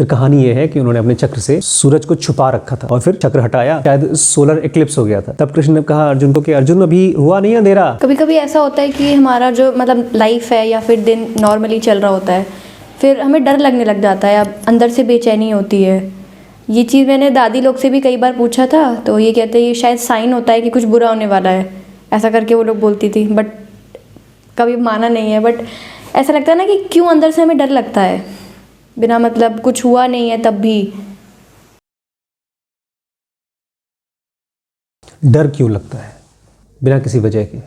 फिर कहानी ये है कि उन्होंने अपने चक्र से सूरज को छुपा रखा था और फिर चक्र हटाया, शायद सोलर एक्लिप्स हो गया था। तब कृष्ण ने कहा अर्जुन को कि अर्जुन अभी हुआ नहीं अंधेरा। कभी कभी ऐसा होता है कि हमारा जो मतलब लाइफ है या फिर दिन नॉर्मली चल रहा होता है, फिर हमें डर लगने लग जाता है, अब अंदर से बेचैनी होती है। ये चीज़ मैंने दादी लोग से भी कई बार पूछा था, तो ये कहते हैं ये शायद साइन होता है कि कुछ बुरा होने वाला है, ऐसा करके वो लोग बोलती थी। बट कभी माना नहीं है। बट ऐसा लगता है ना कि क्यों अंदर से हमें डर लगता है, बिना मतलब कुछ हुआ नहीं है तब भी। डर क्यों लगता है बिना किसी वजह के?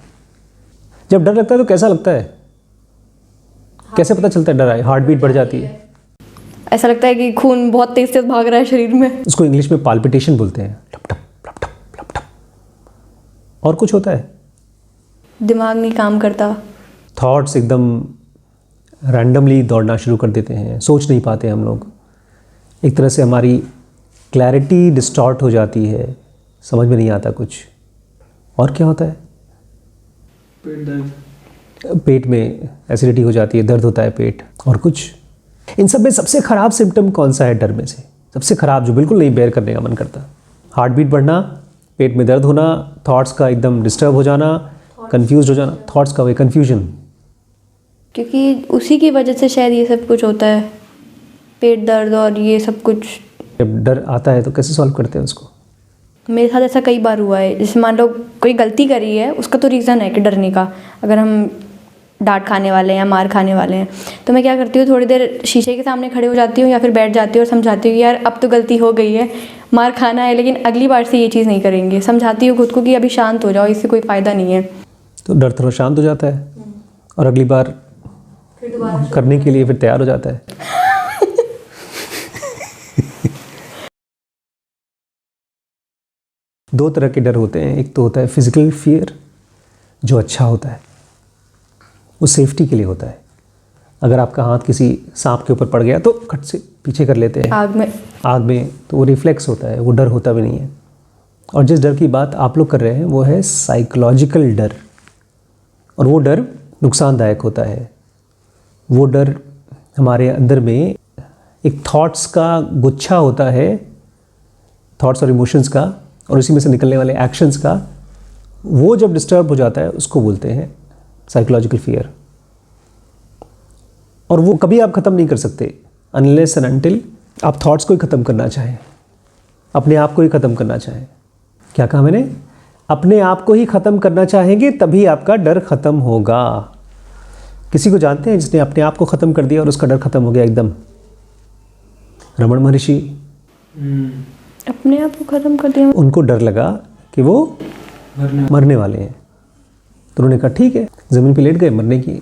जब डर लगता है तो कैसा लगता है, कैसे पता चलता है डर आए? हार्ट बीट बढ़ जाती है, ऐसा लगता है कि खून बहुत तेज तेज भाग रहा है शरीर में। उसको इंग्लिश में पाल्पिटेशन बोलते हैं, ठप ठप ठप ठप ठप ठप। और कुछ होता है, दिमाग नहीं काम करता, थॉट्स एकदम रैंडमली दौड़ना शुरू कर देते हैं, सोच नहीं पाते हम लोग। एक तरह से हमारी क्लैरिटी डिस्टॉर्ट हो जाती है, समझ में नहीं आता कुछ। और क्या होता है? पेट दर्द, पेट में एसिडिटी हो जाती है, दर्द होता है पेट। और कुछ? इन सब में सबसे ख़राब सिम्टम कौन सा है डर में से? सबसे ख़राब, जो बिल्कुल नहीं बेयर करने का मन करता। हार्ट बीट बढ़ना, पेट में दर्द होना, थॉट्स का एकदम डिस्टर्ब हो जाना, कंफ्यूज हो जाना। थॉट्स का वे कन्फ्यूजन, क्योंकि उसी की वजह से शायद ये सब कुछ होता है, पेट दर्द और ये सब कुछ। जब डर आता है तो कैसे सॉल्व करते हैं उसको? मेरे साथ ऐसा कई बार हुआ है। जैसे मान लो कोई गलती करी है, उसका तो रीज़न है कि डरने का। अगर हम डांट खाने वाले हैं या मार खाने वाले हैं, तो मैं क्या करती हूँ, थोड़ी देर शीशे के सामने खड़े हो जाती हूँ या फिर बैठ जाती हूँ और समझाती हूँ यार अब तो गलती हो गई है, मार खाना है लेकिन अगली बार से ये चीज़ नहीं करेंगे। समझाती हूँ खुद को कि अभी शांत हो जाओ, इससे कोई फ़ायदा नहीं है। तो डर थोड़ा शांत हो जाता है और अगली बार करने के लिए फिर तैयार हो जाता है। दो तरह के डर होते हैं। एक तो होता है फिजिकल फियर, जो अच्छा होता है, वो सेफ्टी के लिए होता है। अगर आपका हाथ किसी सांप के ऊपर पड़ गया तो खट से पीछे कर लेते हैं, आग में तो वो रिफ्लेक्स होता है, वो डर होता भी नहीं है। और जिस डर की बात आप लोग कर रहे हैं वो है साइकोलॉजिकल डर, और वो डर नुकसानदायक होता है। वो डर हमारे अंदर में एक थॉट्स का गुच्छा होता है, थॉट्स और इमोशंस का, और उसी में से निकलने वाले एक्शंस का। वो जब डिस्टर्ब हो जाता है उसको बोलते हैं साइकोलॉजिकल फियर। और वो कभी आप ख़त्म नहीं कर सकते अनलेस एंड अनटिल आप थॉट्स को ही ख़त्म करना चाहें, अपने आप को ही ख़त्म करना चाहें। क्या कहा मैंने? अपने आप को ही ख़त्म करना चाहेंगे तभी आपका डर ख़त्म होगा। किसी को जानते हैं जिसने अपने आप को ख़त्म कर दिया और उसका डर ख़त्म हो गया एकदम? रमण महर्षि, अपने आप को ख़त्म कर दिया। उनको डर लगा कि वो मरने वाले हैं, तो उन्होंने कहा ठीक है, ज़मीन पे लेट गए मरने की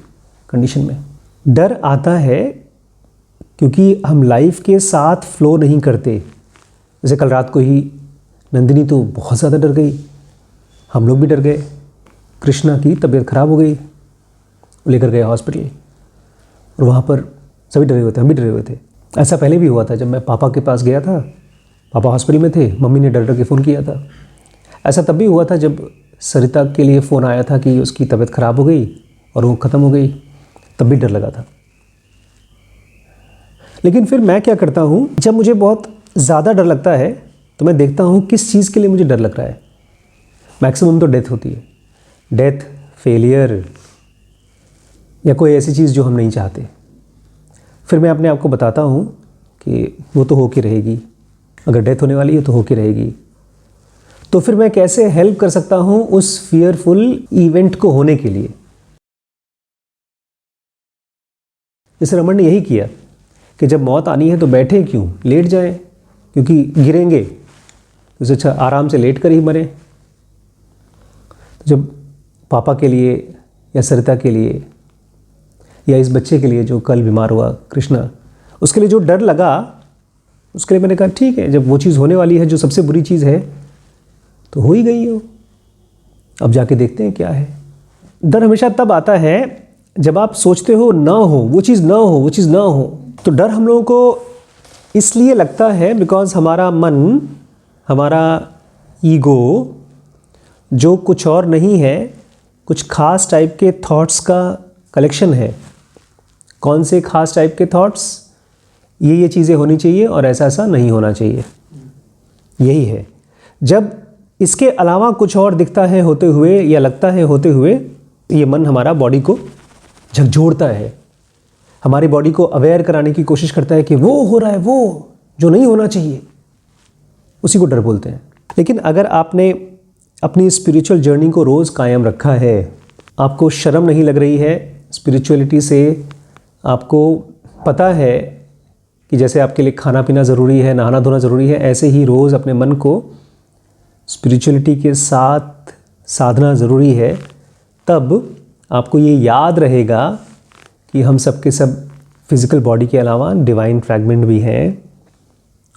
कंडीशन में। डर आता है क्योंकि हम लाइफ के साथ फ्लो नहीं करते। जैसे कल रात को ही नंदिनी तो बहुत ज़्यादा डर गई, हम लोग भी डर गए। कृष्णा की तबीयत ख़राब हो गई, लेकर गए हॉस्पिटल, और वहाँ पर सभी डरे हुए थे, हम भी डरे हुए थे। ऐसा पहले भी हुआ था जब मैं पापा के पास गया था, पापा हॉस्पिटल में थे, मम्मी ने डर डर के फ़ोन किया था। ऐसा तब भी हुआ था जब सरिता के लिए फ़ोन आया था कि उसकी तबीयत ख़राब हो गई और वो ख़त्म हो गई, तब भी डर लगा था। लेकिन फिर मैं क्या करता हूँ, जब मुझे बहुत ज़्यादा डर लगता है तो मैं देखता हूँ किस चीज़ के लिए मुझे डर लग रहा है। मैक्सिमम तो डेथ होती है, डेथ, फेलियर या कोई ऐसी चीज़ जो हम नहीं चाहते। फिर मैं अपने आप को बताता हूँ कि वो तो हो के रहेगी, अगर डेथ होने वाली है तो हो के रहेगी। तो फिर मैं कैसे हेल्प कर सकता हूँ उस फियरफुल इवेंट को होने के लिए? जैसे रमन ने यही किया कि जब मौत आनी है तो बैठे क्यों, लेट जाएं, क्योंकि गिरेंगे तो अच्छा आराम से लेट कर ही मरें। तो जब पापा के लिए या सरिता के लिए या इस बच्चे के लिए जो कल बीमार हुआ कृष्णा, उसके लिए जो डर लगा, उसके लिए मैंने कहा ठीक है, जब वो चीज़ होने वाली है जो सबसे बुरी चीज़ है तो हो ही गई हो, अब जाके देखते हैं क्या है। डर हमेशा तब आता है जब आप सोचते हो ना हो वो चीज़, ना हो वो चीज़, ना हो। तो डर हम लोगों को इसलिए लगता है बिकॉज हमारा मन, हमारा ईगो, जो कुछ और नहीं है, कुछ खास टाइप के थॉट्स का कलेक्शन है। कौन से खास टाइप के थॉट्स? ये चीज़ें होनी चाहिए और ऐसा ऐसा नहीं होना चाहिए। यही है। जब इसके अलावा कुछ और दिखता है होते हुए या लगता है होते हुए, ये मन हमारा बॉडी को झकझोरता है, हमारी बॉडी को अवेयर कराने की कोशिश करता है कि वो हो रहा है, वो जो नहीं होना चाहिए, उसी को डर बोलते हैं। लेकिन अगर आपने अपनी स्पिरिचुअल जर्नी को रोज़ कायम रखा है, आपको शर्म नहीं लग रही है स्पिरिचुअलिटी से, आपको पता है कि जैसे आपके लिए खाना पीना ज़रूरी है, नहाना धोना ज़रूरी है, ऐसे ही रोज़ अपने मन को स्पिरिचुअलिटी के साथ साधना ज़रूरी है, तब आपको ये याद रहेगा कि हम सब के सब फिज़िकल बॉडी के अलावा डिवाइन फ्रैगमेंट भी हैं,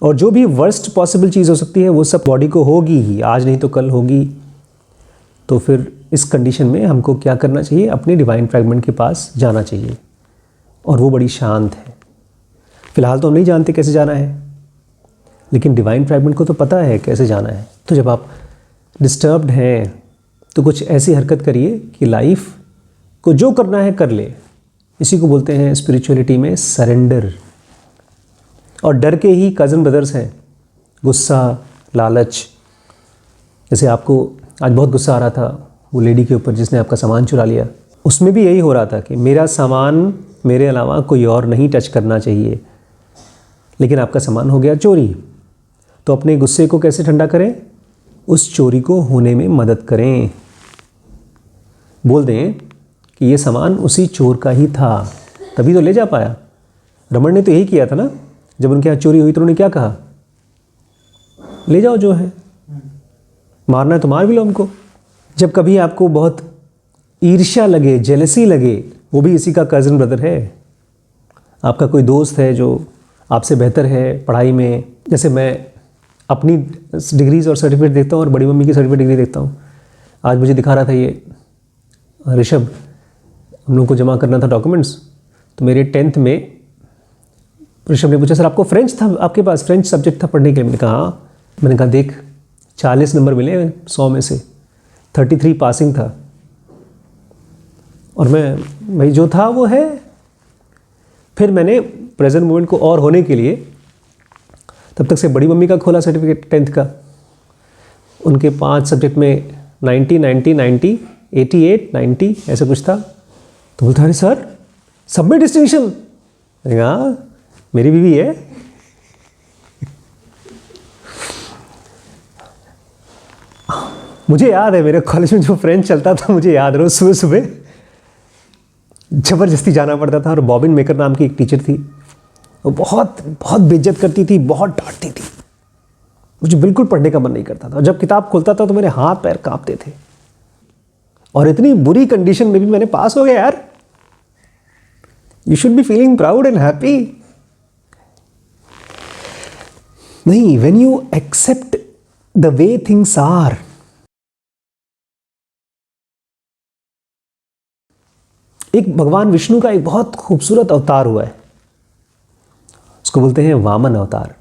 और जो भी वर्स्ट पॉसिबल चीज़ हो सकती है वो सब बॉडी को होगी ही, आज नहीं तो कल होगी। तो फिर इस कंडीशन में हमको क्या करना चाहिए? अपने डिवाइन फ्रैगमेंट के पास जाना चाहिए, और वो बड़ी शांत है। फ़िलहाल तो हम नहीं जानते कैसे जाना है, लेकिन डिवाइन फ्रैगमेंट को तो पता है कैसे जाना है। तो जब आप डिस्टर्ब्ड हैं तो कुछ ऐसी हरकत करिए कि लाइफ को जो करना है कर ले। इसी को बोलते हैं स्पिरिचुअलिटी में सरेंडर। और डर के ही कज़न ब्रदर्स हैं, गुस्सा, लालच। जैसे आपको आज बहुत गुस्सा आ रहा था वो लेडी के ऊपर जिसने आपका सामान चुरा लिया, उसमें भी यही हो रहा था कि मेरा सामान मेरे अलावा कोई और नहीं टच करना चाहिए, लेकिन आपका सामान हो गया चोरी। तो अपने गुस्से को कैसे ठंडा करें? उस चोरी को होने में मदद करें। बोल दें कि ये सामान उसी चोर का ही था, तभी तो ले जा पाया। रमन ने तो यही किया था ना, जब उनके यहाँ चोरी हुई तो उन्होंने क्या कहा? ले जाओ जो है, मारना है तो मार भी लो हमको। जब कभी आपको बहुत ईर्ष्या लगे, जेलसी लगे, वो भी इसी का कज़न ब्रदर है। आपका कोई दोस्त है जो आपसे बेहतर है पढ़ाई में। जैसे मैं अपनी डिग्रीज़ और सर्टिफिकेट देखता हूँ और बड़ी मम्मी की सर्टिफिकेट डिग्री देखता हूँ। आज मुझे दिखा रहा था ये ऋषभ, हम लोग को जमा करना था डॉक्यूमेंट्स, तो मेरे 10th में ऋषभ ने पूछा, सर आपको फ्रेंच था, आपके पास फ्रेंच सब्जेक्ट था पढ़ने के लिए? मैंने कहा हाँ। मैंने कहा देख 40 नंबर मिले 100 में से, 33 पासिंग था, और मैं भाई जो था वो है। फिर मैंने प्रेजेंट मोमेंट को और होने के लिए तब तक से बड़ी मम्मी का खोला सर्टिफिकेट 10th का, उनके 5 सब्जेक्ट में 90, 90, 90, 88, 90 ऐसा कुछ था। तो बोलता अरे सर सब में डिस्टिंक्शन। मैंने कहा मेरी बीवी है। मुझे याद है मेरे कॉलेज में जो फ्रेंच चलता था, मुझे याद रोज सुबह सुबह ज़बरदस्ती जाना पड़ता था। और बॉबिन मेकर नाम की एक टीचर थी, वो बहुत बहुत बेइज्जत करती थी, बहुत डांटती थी। मुझे बिल्कुल पढ़ने का मन नहीं करता था, और जब किताब खोलता था तो मेरे हाथ पैर कांपते थे। और इतनी बुरी कंडीशन में भी मैंने पास हो गया यार। You should be feeling proud and happy. नहीं, when you accept the way things are, एक भगवान विष्णु का एक बहुत खूबसूरत अवतार हुआ है, उसको बोलते हैं वामन अवतार।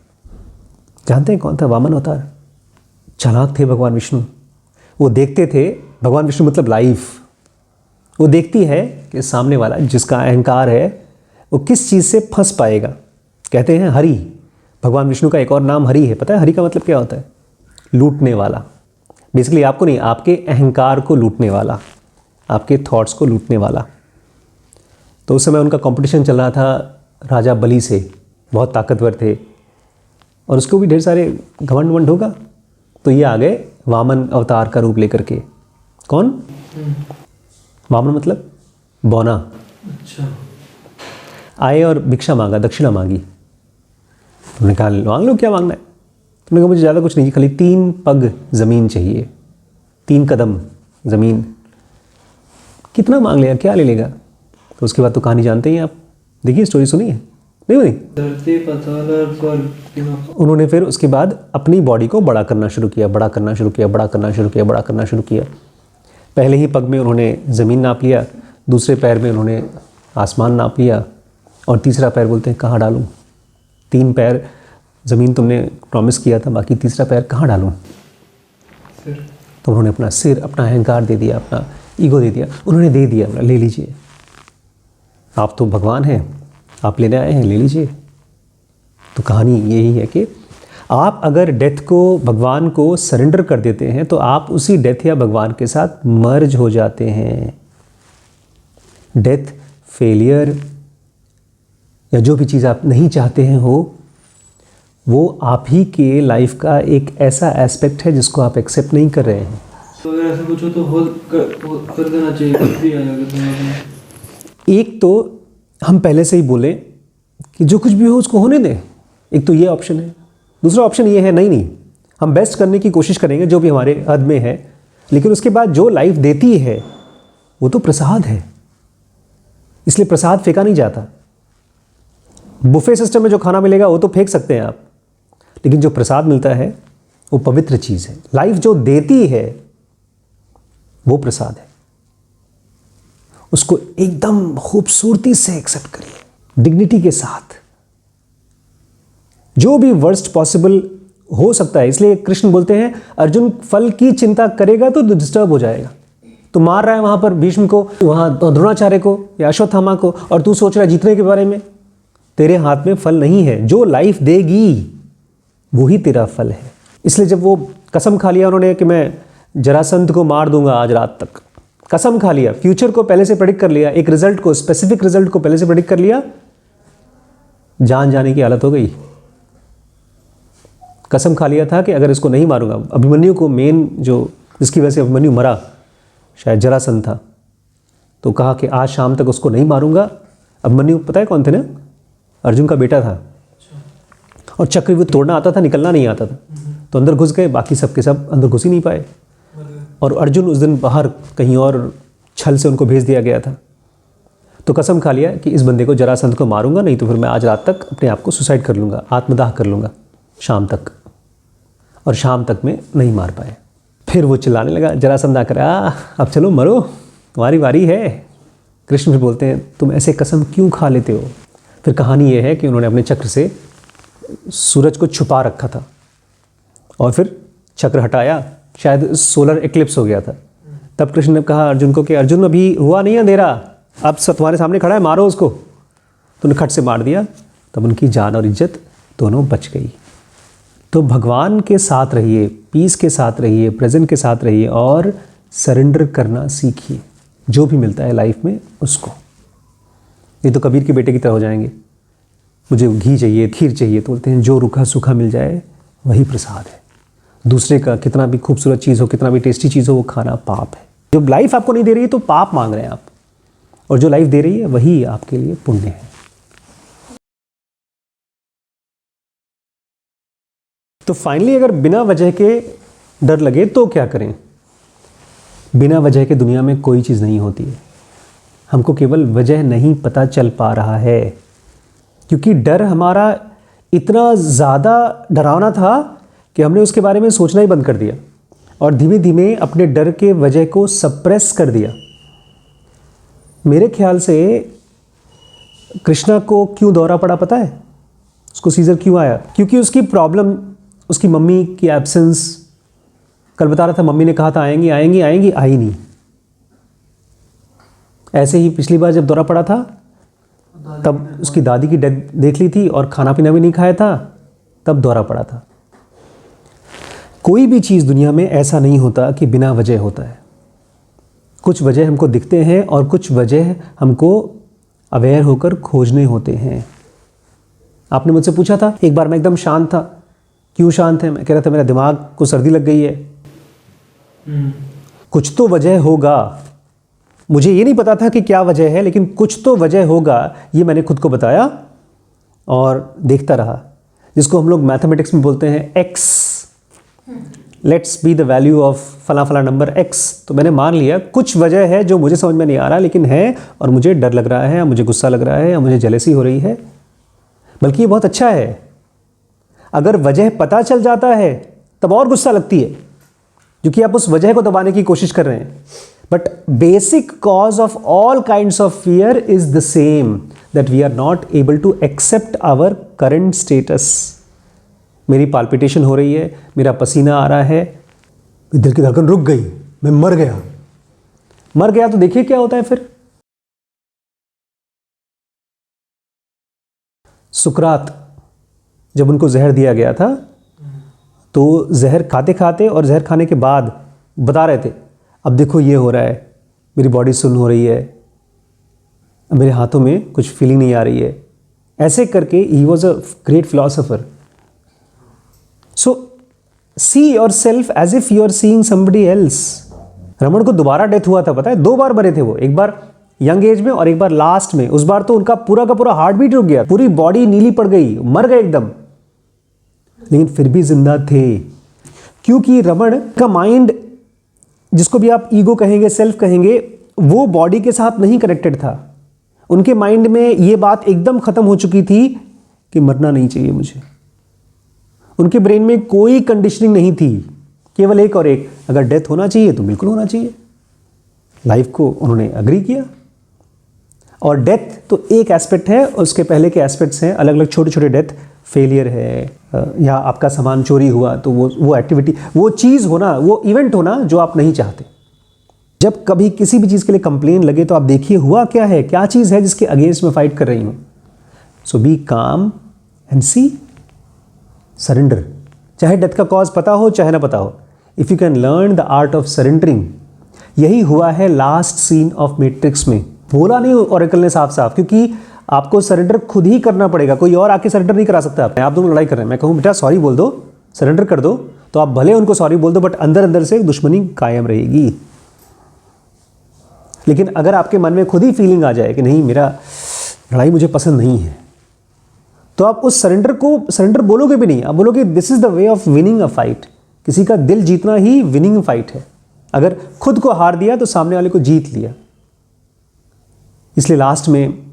जानते हैं कौन था वामन अवतार? चालाक थे भगवान विष्णु। वो देखते थे, भगवान विष्णु मतलब लाइफ, वो देखती है कि सामने वाला जिसका अहंकार है वो किस चीज़ से फंस पाएगा। कहते हैं हरि, भगवान विष्णु का एक और नाम हरि है। पता है हरि का मतलब क्या होता है? लूटने वाला। बेसिकली आपको नहीं, आपके अहंकार को लूटने वाला, आपके थॉट्स को लूटने वाला। तो उस समय उनका कंपटीशन चल रहा था राजा बलि से, बहुत ताकतवर थे, और उसको भी ढेर सारे घमंड वंड होगा। तो ये आ गए वामन अवतार का रूप लेकर के। कौन? वामन मतलब बौना। अच्छा। आए और भिक्षा मांगा, दक्षिणा मांगी। उन्होंने कहा मांग लो, क्या मांगना है? उन्होंने कहा मुझे ज़्यादा कुछ नहीं, खाली 3 पग ज़मीन चाहिए, 3 कदम ज़मीन। कितना मांग लिया, क्या ले लेगा? तो उसके बाद तो कहानी जानते ही आप, देखिए स्टोरी सुनी है नहीं हुई? धरती पाताल और स्वर्ग। उन्होंने फिर उसके बाद अपनी बॉडी को बड़ा करना शुरू किया, बड़ा करना शुरू किया, बड़ा करना शुरू किया, बड़ा करना शुरू किया। पहले ही पग में उन्होंने ज़मीन नाप लिया, दूसरे पैर में उन्होंने आसमान नाप लिया, और तीसरा पैर बोलते हैं कहाँ डालूँ? 3 पैर ज़मीन तुमने प्रॉमिस किया था, बाकी तीसरा पैर कहाँ डालूँ? तो उन्होंने अपना सिर, अपना अहंकार दे दिया, अपना ईगो दे दिया। उन्होंने दे दिया, ले लीजिए, आप तो भगवान हैं, आप लेने आए हैं, ले लीजिए। तो कहानी यही है कि आप अगर डेथ को, भगवान को सरेंडर कर देते हैं तो आप उसी डेथ या भगवान के साथ मर्ज हो जाते हैं। डेथ, फेलियर या जो भी चीज़ आप नहीं चाहते हैं वो आप ही के लाइफ का एक ऐसा एस्पेक्ट है जिसको आप एक्सेप्ट नहीं कर रहे हैं। तो अगर ऐसा कुछ हो तो कर देना चाहिए, कुछ भी आएगा कर देना। एक तो हम पहले से ही बोले कि जो कुछ भी हो उसको होने दें, एक तो ये ऑप्शन है। दूसरा ऑप्शन ये है नहीं, हम बेस्ट करने की कोशिश करेंगे जो भी हमारे हद में है, लेकिन उसके बाद जो लाइफ देती है वो तो प्रसाद है, इसलिए प्रसाद फेंका नहीं जाता। बुफे सिस्टम में जो खाना मिलेगा वो तो फेंक सकते हैं आप, लेकिन जो प्रसाद मिलता है वो पवित्र चीज़ है। लाइफ जो देती है वो प्रसाद है, उसको एकदम खूबसूरती से एक्सेप्ट करिए, डिग्निटी के साथ। जो भी वर्स्ट पॉसिबल हो सकता है, इसलिए कृष्ण बोलते हैं अर्जुन फल की चिंता करेगा तो डिस्टर्ब हो जाएगा। तो मार रहा है वहां पर भीष्म को, वहां द्रोणाचार्य को या अश्वत्थामा को, और तू सोच रहा है जीतने के बारे में। तेरे हाथ में फल नहीं है, जो लाइफ देगी वो ही तेरा फल है। इसलिए जब वो कसम खा लिया उन्होंने कि मैं जरासंध को मार दूंगा आज रात तक, कसम खा लिया, फ्यूचर को पहले से प्रेडिक्ट कर लिया, एक रिजल्ट को, स्पेसिफिक रिजल्ट को पहले से प्रेडिक्ट कर लिया, जान जाने की हालत हो गई। कसम खा लिया था कि अगर इसको नहीं मारूंगा, अभिमन्यु को मेन जो जिसकी वजह से अभिमन्यु मरा शायद जरासंध था, तो कहा कि आज शाम तक उसको नहीं मारूंगा। अभिमन्यु पता है कौन थे ना, अर्जुन का बेटा था, और चक्र वो तोड़ना आता था, निकलना नहीं आता था, तो अंदर घुस गए, बाकी सब के सब अंदर घुस ही नहीं पाए। और अर्जुन उस दिन बाहर कहीं और छल से उनको भेज दिया गया था। तो कसम खा लिया कि इस बंदे को, जरासंध को मारूंगा, नहीं तो फिर मैं आज रात तक अपने आप को सुसाइड कर लूँगा, आत्मदाह कर लूँगा शाम तक। और शाम तक में नहीं मार पाए। फिर वो चिल्लाने लगा, जरासंध आकर अब चलो मरो, तुम्हारी बारी है। कृष्ण फिर बोलते हैं तुम ऐसे कसम क्यों खा लेते हो। फिर कहानी ये है कि उन्होंने अपने चक्र से सूरज को छुपा रखा था, और फिर चक्र हटाया, शायद सोलर एक्लिप्स हो गया था। तब कृष्ण ने कहा अर्जुन को कि अर्जुन अभी हुआ नहीं अंधेरा, अब तुम्हारे सामने खड़ा है, मारो उसको। तो उन्हें खट से मार दिया, तब उनकी जान और इज्जत दोनों बच गई। तो भगवान के साथ रहिए, पीस के साथ रहिए, प्रेजेंट के साथ रहिए, और सरेंडर करना सीखिए जो भी मिलता है लाइफ में उसको। ये तो कबीर के बेटे की तरह हो जाएंगे, मुझे घी चाहिए, खीर चाहिए, तो बोलते हैं जो रूखा सूखा मिल जाए वही प्रसाद है। दूसरे का कितना भी खूबसूरत चीज़ हो, कितना भी टेस्टी चीज़ हो, वो खाना पाप है। जब लाइफ आपको नहीं दे रही है तो पाप मांग रहे हैं आप, और जो लाइफ दे रही है वही आपके लिए पुण्य है। तो फाइनली अगर बिना वजह के डर लगे तो क्या करें। बिना वजह के दुनिया में कोई चीज़ नहीं होती है, हमको केवल वजह नहीं पता चल पा रहा है, क्योंकि डर हमारा इतना ज़्यादा डरावना था कि हमने उसके बारे में सोचना ही बंद कर दिया, और धीमे धीमे अपने डर के वजह को सप्रेस कर दिया। मेरे ख्याल से कृष्णा को क्यों दौरा पड़ा पता है, उसको सीजर क्यों आया, क्योंकि उसकी प्रॉब्लम उसकी मम्मी की एब्सेंस। कल बता रहा था मम्मी ने कहा था आएंगी आएंगी आएंगी, आई नहीं। ऐसे ही पिछली बार जब दौरा पड़ा था तब उसकी दादी की डेथ देख ली थी और खाना पीना भी नहीं खाया था, तब दौरा पड़ा था। कोई भी चीज़ दुनिया में ऐसा नहीं होता कि बिना वजह होता है। कुछ वजह हमको दिखते हैं और कुछ वजह हमको अवेयर होकर खोजने होते हैं। आपने मुझसे पूछा था, एक बार मैं एकदम शांत था, क्यों शांत है, मैं कह रहा था मेरा दिमाग को सर्दी लग गई है। कुछ तो वजह होगा, मुझे ये नहीं पता था कि क्या वजह है, लेकिन कुछ तो वजह होगा, ये मैंने खुद को बताया और देखता रहा। जिसको हम लोग मैथमेटिक्स में बोलते हैं x, let's be the value of फला फला नंबर एक्स। तो मैंने मान लिया कुछ वजह है जो मुझे समझ में नहीं आ रहा, लेकिन है, और मुझे डर लग रहा है, मुझे गुस्सा लग रहा है, मुझे जेलसी हो रही है। बल्कि ये बहुत अच्छा है, अगर वजह पता चल जाता है तब और गुस्सा लगती है, क्योंकि आप उस वजह को दबाने की कोशिश कर रहे हैं। But basic cause of all kinds of fear is the same, that we are not able to accept our current status. मेरी पाल्पिटेशन हो रही है, मेरा पसीना आ रहा है, दिल की धड़कन रुक गई, मैं मर गया। मर गया तो देखिए क्या होता है फिर। सुकरात जब उनको जहर दिया गया था तो जहर खाते खाते और जहर खाने के बाद बता रहे थे, अब देखो ये हो रहा है, मेरी बॉडी सुन्न हो रही है, अब मेरे हाथों में कुछ फीलिंग नहीं आ रही है। ऐसे करके ही was a great philosopher. So see yourself as if you are seeing somebody else. Raman को दोबारा डेथ हुआ था, पता है, 2 बार मरे थे वो, एक बार यंग एज में और एक बार लास्ट में। उस बार तो उनका पूरा का पूरा हार्ट बीट रुक गया, पूरी बॉडी नीली पड़ गई, मर गए एकदम, लेकिन फिर भी जिंदा थे, क्योंकि रमन का माइंड, जिसको भी आप ईगो कहेंगे, सेल्फ कहेंगे, वो बॉडी के साथ नहीं कनेक्टेड था। उनके माइंड में ये बात एकदम खत्म हो चुकी थी कि मरना नहीं चाहिए मुझे। उनके ब्रेन में कोई कंडीशनिंग नहीं थी, केवल एक और एक, अगर डेथ होना चाहिए तो बिल्कुल होना चाहिए। लाइफ को उन्होंने अग्री किया। और डेथ तो एक एस्पेक्ट है, उसके पहले के एस्पेक्ट्स हैं अलग अलग, छोटे छोटे डेथ, फेलियर है या आपका सामान चोरी हुआ तो वो एक्टिविटी, वो चीज़ होना, वो इवेंट होना जो आप नहीं चाहते। जब कभी किसी भी चीज़ के लिए कंप्लेन लगे तो आप देखिए हुआ क्या है, क्या चीज़ है जिसके अगेंस्ट में फाइट कर रही हूँ। सो बी काम एंड सी, सरेंडर। चाहे डेथ का कॉज पता हो चाहे ना पता हो, if you can learn the art of surrendering. यही हुआ है लास्ट सीन ऑफ मैट्रिक्स में। बोला नहीं ऑरेकल ने साफ साफ, क्योंकि आपको सरेंडर खुद ही करना पड़ेगा, कोई और आके सरेंडर नहीं करा सकता। आप दोनों लड़ाई कर रहे हैं, मैं कहूँ बेटा सॉरी बोल दो, सरेंडर कर दो, तो आप भले उनको सॉरी बोल दो, बट अंदर अंदर से दुश्मनी कायम रहेगी। लेकिन अगर आपके मन में खुद ही फीलिंग आ जाए कि नहीं, मेरा लड़ाई मुझे पसंद नहीं है, तो आप उस सरेंडर को सरेंडर बोलोगे भी नहीं, आप बोलोगे this is the way of winning a fight. किसी का दिल जीतना ही विनिंग फाइट है। अगर खुद को हार दिया तो सामने वाले को जीत लिया। इसलिए लास्ट में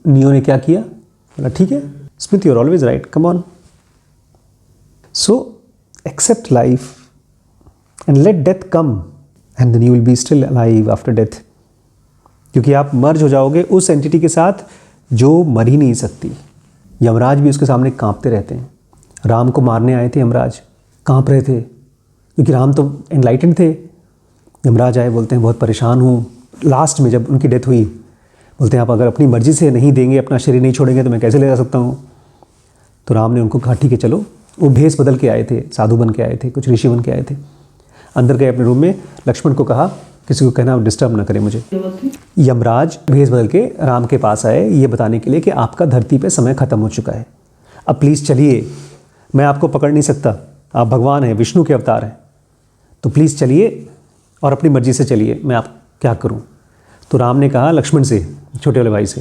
नियो ने क्या किया, बोला ठीक है Smith, you are always right, come on. So accept life and let death come and then you will be still alive after death. क्योंकि आप मर्ज हो जाओगे उस एंटिटी के साथ जो मर ही नहीं सकती। यमराज भी उसके सामने कांपते रहते हैं। राम को मारने आए थे यमराज, कांप रहे थे, क्योंकि राम तो एनलाइटेंड थे। यमराज आए, बोलते हैं बहुत परेशान हूँ। लास्ट में जब उनकी डेथ हुई, बोलते हैं आप अगर अपनी मर्जी से नहीं देंगे, अपना शरीर नहीं छोड़ेंगे तो मैं कैसे ले जा सकता हूँ। तो राम ने उनको कहा ठीक है चलो। वो भेष बदल के आए थे, साधु बन के आए थे, कुछ ऋषि बन के आए थे। अंदर गए अपने रूम में, लक्ष्मण को कहा किसी को कहना डिस्टर्ब ना करे मुझे। यमराज भेष बदल के राम के पास आए ये बताने के लिए कि आपका धरती पे समय खत्म हो चुका है, अब प्लीज़ चलिए, मैं आपको पकड़ नहीं सकता, आप भगवान हैं, विष्णु के अवतार हैं, तो प्लीज़ चलिए और अपनी मर्जी से चलिए, मैं आप क्या करूं। तो राम ने कहा लक्ष्मण से, छोटे वाले भाई से,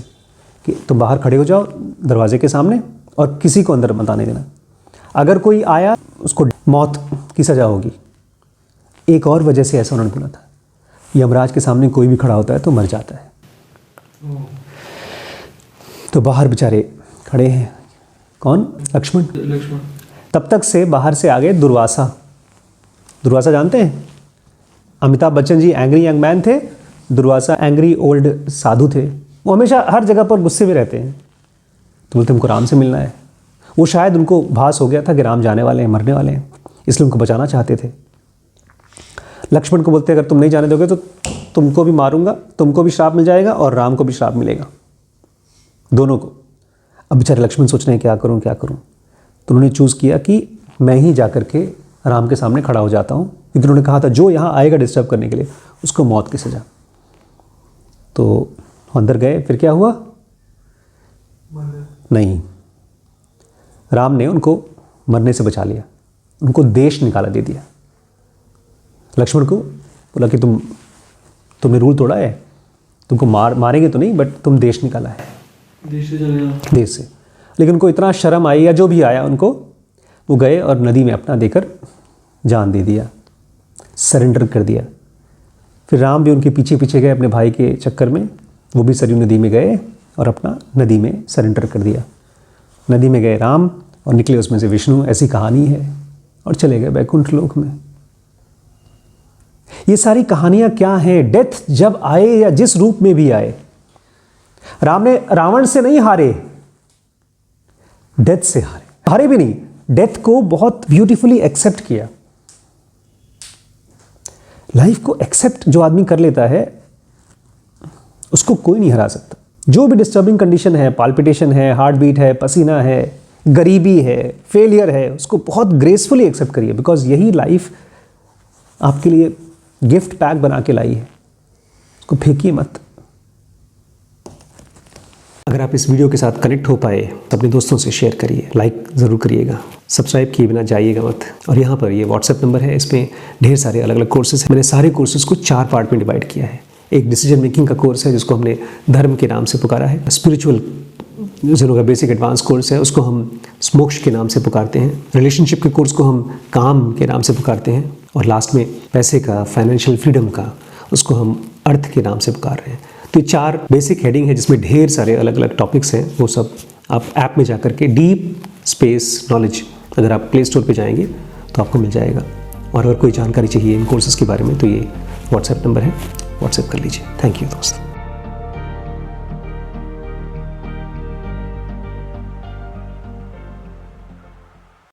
कि तुम बाहर खड़े हो जाओ दरवाजे के सामने और किसी को अंदर मत आने देना। अगर कोई आया उसको मौत की सज़ा होगी। एक और वजह से ऐसा उन्होंने बोला था, यमराज के सामने कोई भी खड़ा होता है तो मर जाता है। तो बाहर बेचारे खड़े हैं, कौन, लक्ष्मण। तब तक से बाहर से आ गए दुर्वासा। दुर्वासा जानते हैं, Amitabh Bachchan ji angry young man थे, दुर्वासा एंग्री ओल्ड साधु थे। वो हमेशा हर जगह पर गुस्से में रहते हैं। तो बोलते हमको राम से मिलना है। वो शायद उनको भास हो गया था कि राम जाने वाले हैं, मरने वाले हैं, इसलिए उनको बचाना चाहते थे। लक्ष्मण को बोलते अगर तुम नहीं जाने दोगे तो तुमको भी मारूंगा, तुमको भी श्राप मिल जाएगा और राम को भी श्राप मिलेगा, दोनों को। अब बेचारे लक्ष्मण सोच रहे हैं क्या करूं क्या करूं। तो उन्होंने चूज़ किया कि मैं ही जा कर के राम के सामने खड़ा हो जाता हूं, क्योंकि उन्होंने कहा था जो यहाँ आएगा डिस्टर्ब करने के लिए उसको मौत की सज़ा। तो अंदर गए, फिर क्या हुआ, नहीं, राम ने उनको मरने से बचा लिया, उनको देश निकाला दे दिया। लक्ष्मण को बोला कि तुमने रूल तोड़ा है, तुमको मारेंगे तो नहीं, बट तुम देश निकाला है, देश से चले जाओ, देश से। लेकिन उनको इतना शर्म आई या जो भी आया उनको, वो गए और नदी में अपना देकर जान दे दिया, सरेंडर कर दिया। फिर राम भी उनके पीछे पीछे गए अपने भाई के चक्कर में, वो भी सरयू नदी में गए और अपना नदी में सरेंडर कर दिया। नदी में गए राम और निकले उसमें से विष्णु, ऐसी कहानी है, और चले गए वैकुंठ लोक में। ये सारी कहानियां क्या हैं, डेथ जब आए या जिस रूप में भी आए, राम ने रावण से नहीं हारे, डेथ से हारे भी नहीं, डेथ को बहुत ब्यूटीफुली एक्सेप्ट किया। लाइफ को एक्सेप्ट जो आदमी कर लेता है उसको कोई नहीं हरा सकता। जो भी डिस्टर्बिंग कंडीशन है, पाल्पिटेशन है, हार्ट बीट है, पसीना है, गरीबी है, फेलियर है, उसको बहुत ग्रेसफुली एक्सेप्ट करिए, बिकॉज यही लाइफ आपके लिए गिफ्ट पैक बना के लाई है। उसको फेंकिए मत। अगर आप इस वीडियो के साथ कनेक्ट हो पाए तो अपने दोस्तों से शेयर करिए, लाइक ज़रूर करिएगा, सब्सक्राइब किए बिना जाइएगा मत। और यहाँ पर ये व्हाट्सएप नंबर है, इसमें ढेर सारे अलग अलग कोर्सेज हैं। मैंने सारे कोर्सेज को 4 पार्ट में डिवाइड किया है। एक डिसीजन मेकिंग का कोर्स है जिसको हमने धर्म के नाम से पुकारा है। स्पिरिचुअल जिनों का बेसिक एडवांस कोर्स है उसको हम मोक्ष के नाम से पुकारते हैं। रिलेशनशिप के कोर्स को हम काम के नाम से पुकारते हैं। और लास्ट में पैसे का, फाइनेंशियल फ्रीडम का, उसको हम अर्थ के नाम से पुकार रहे हैं। तो ये 4 बेसिक हेडिंग है जिसमें ढेर सारे अलग अलग टॉपिक्स हैं। वो सब आप ऐप में जाकर के डीप स्पेस नॉलेज, अगर आप प्ले स्टोर पे जाएंगे तो आपको मिल जाएगा। और अगर कोई जानकारी चाहिए इन कोर्सेज़ के बारे में तो ये व्हाट्सएप नंबर है, व्हाट्सएप कर लीजिए। थैंक यू दोस्त।